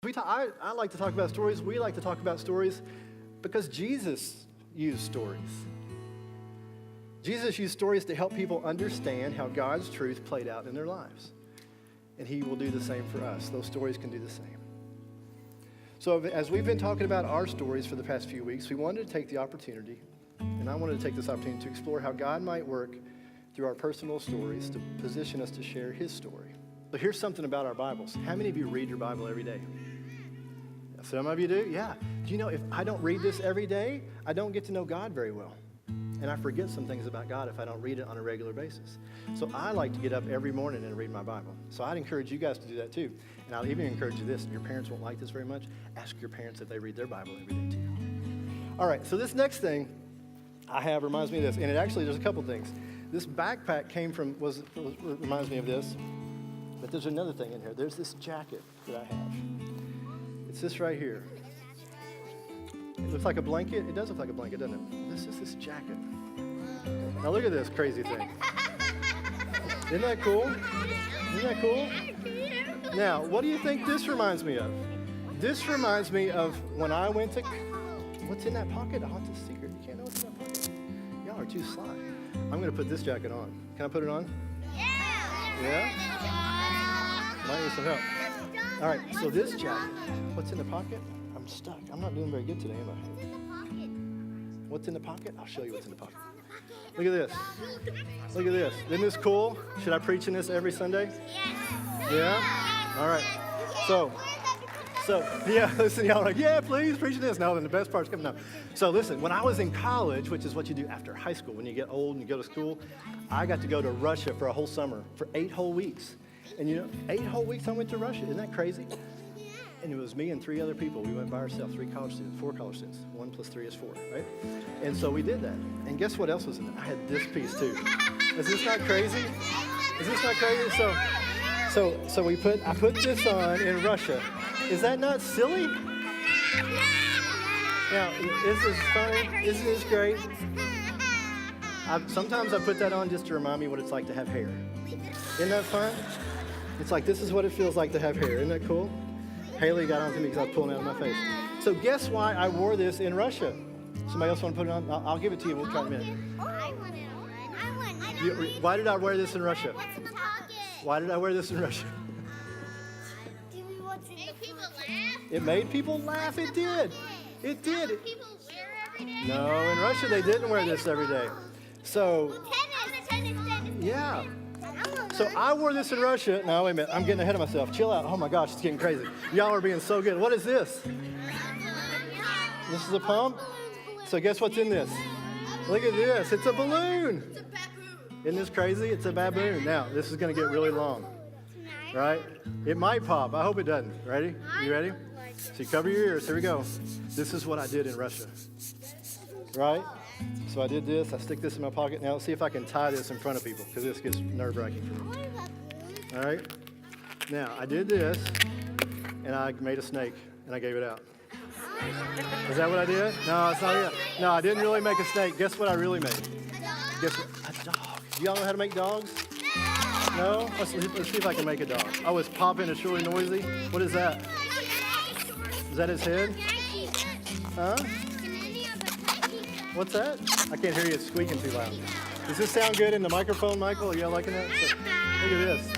I like to talk about stories. We like to talk about stories because Jesus used stories. Jesus used stories to help people understand how God's truth played out in their lives. And he will do the same for us. Those stories can do the same. So as we've been talking about our stories for the past few weeks, we wanted to take the opportunity, and I wanted to take this opportunity to explore how God might work through our personal stories to position us to share his story. But here's something about our Bibles. How many of you read your Bible every day? Some of you do? Yeah. Do you know if I don't read this every day, I don't get to know God very well. And I forget some things about God if I don't read it on a regular basis. So I like to get up every morning and read my Bible. So I'd encourage you guys to do that too. And I'll even encourage you this. If your parents won't like this very much, ask your parents if they read their Bible every day too. All right, so this next thing I have reminds me of this. And it actually, there's a couple things. This backpack reminds me of this. But there's another thing in here. There's this jacket that I have. It's this right here. It looks like a blanket. It does look like a blanket, doesn't it? This is this jacket. Now look at this crazy thing. Isn't that cool? Isn't that cool? Now, what do you think this reminds me of? This reminds me of when I went to... What's in that pocket? Oh, it's a secret. You can't know what's in that pocket. Y'all are too sly. I'm going to put this jacket on. Can I put it on? Yeah? Might need some help. All right, so this jacket, what's in the pocket? I'm stuck. I'm not doing very good today, am I? What's in the pocket? What's in the pocket? I'll show you what's in the pocket. Look at this. Look at this. Isn't this cool? Should I preach in this every Sunday? Yes. Yeah? All right. So, yeah, listen, y'all are like, yeah, please preach in this. No, then the best part's coming up. So listen, when I was in college, which is what you do after high school, when you get old and you go to school, I got to go to Russia for a whole summer, for 8 whole weeks. And you know, 8 whole weeks I went to Russia. Isn't that crazy? And it was me and 3 other people. We went by ourselves, 4 college students. 1 plus 3 is 4, right? And so we did that. And guess what else was in it? I had this piece too. Is this not crazy? Is this not crazy? So I put this on in Russia. Is that not silly? Now, this is funny. Isn't this great? Sometimes I put that on just to remind me what it's like to have hair. Isn't that fun? It's like, this is what it feels like to have hair. Isn't that cool? Haley got onto me because I was pulling it out of my face. So guess why I wore this in Russia? Somebody else want to put it on? I'll give it to you. We'll try in a minute. I want it on. Why did I wear this in Russia? What's in the pocket? Why did I wear this in Russia? What's in the people laugh? It made people laugh. It did. It did. People wear every day? No, in Russia they didn't wear this every day. So, Tennis. yeah. So I wore this in Russia. No, wait a minute. I'm getting ahead of myself. Chill out. Oh my gosh, it's getting crazy. Y'all are being so good. What is this? This is a pump. So guess what's in this? Look at this. It's a balloon. It's a baboon. Isn't this crazy? It's a baboon. Now, this is going to get really long, right? It might pop. I hope it doesn't. Ready? You ready? So you cover your ears. Here we go. This is what I did in Russia, right? So I did this. I stick this in my pocket. Now let's see if I can tie this in front of people because this gets nerve-wracking for me. All right? Now, I did this, and I made a snake, and I gave it out. Is that what I did? No, it's not it. No, I didn't really make a snake. Guess what I really made? Guess what? A dog. Do y'all know how to make dogs? No? Let's see if I can make a dog. Oh, it's popping. It's really noisy. What is that? Is that his head? Huh? What's that? I can't hear you. It's squeaking too loud. Does this sound good in the microphone, Michael? Are y'all liking that? Look at this.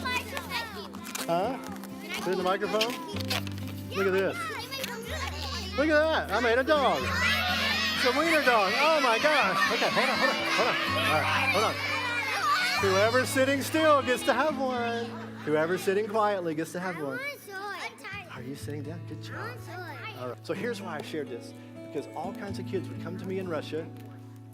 Huh? Is it in the microphone? Look at this. Look at that. I made a dog. It's a wiener dog. Oh my gosh. Okay, hold on. All right, hold on. Whoever's sitting still gets to have one. Whoever's sitting quietly gets to have one. Are you sitting down? Good job. All right. So here's why I shared this. Because all kinds of kids would come to me in Russia,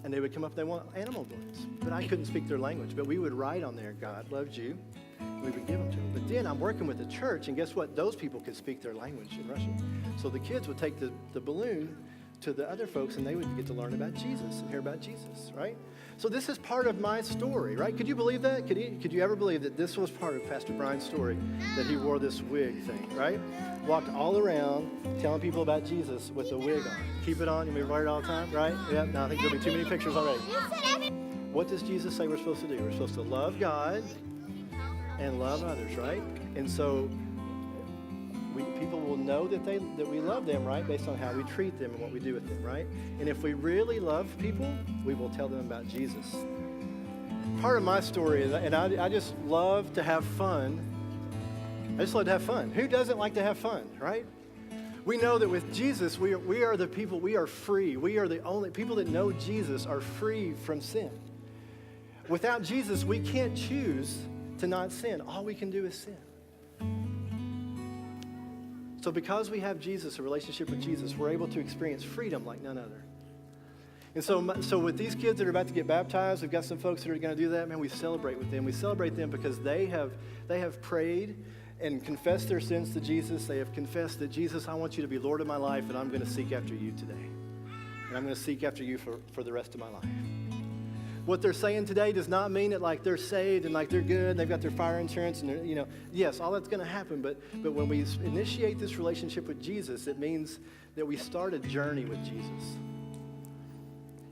and they would come up, they want animal balloons. But I couldn't speak their language. But we would write on there, God loves you. And we would give them to them. But then I'm working with the church, and guess what? Those people could speak their language in Russian. So the kids would take the balloon to the other folks, and they would get to learn about Jesus and hear about Jesus, right? So this is part of my story, right? Could you believe that? Could you ever believe that this was part of Pastor Brian's story, that he wore this wig thing, right? Walked all around telling people about Jesus with a wig on. Keep it on. You may wear it all the time, right? Yeah, no, I think there'll be too many pictures already. What does Jesus say we're supposed to do? We're supposed to love God and love others, right? And so people will know that we love them, right, based on how we treat them and what we do with them, right? And if we really love people, we will tell them about Jesus. Part of my story is, and I just love to have fun. I just love to have fun. Who doesn't like to have fun, right? We know that with Jesus, we are the people, we are free. We are the only people that know Jesus are free from sin. Without Jesus, we can't choose to not sin. All we can do is sin. So because we have Jesus, a relationship with Jesus, we're able to experience freedom like none other. And so with these kids that are about to get baptized, we've got some folks that are going to do that, man, we celebrate with them. We celebrate them because they have prayed and confessed their sins to Jesus. They have confessed that, Jesus, I want you to be Lord of my life, and I'm going to seek after you today. And I'm going to seek after you for the rest of my life. What they're saying today does not mean that like they're saved and like they're good, they've got their fire insurance, and yes, all that's going to happen. But when we initiate this relationship with Jesus, it means that we start a journey with Jesus.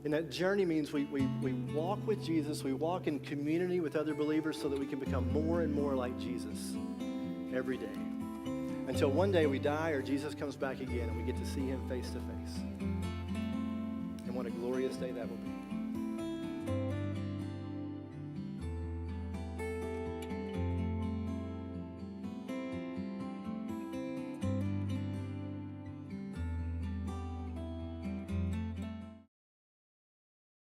And that journey means we walk with Jesus, we walk in community with other believers so that we can become more and more like Jesus every day. Until one day we die or Jesus comes back again and we get to see him face to face. And what a glorious day that will be.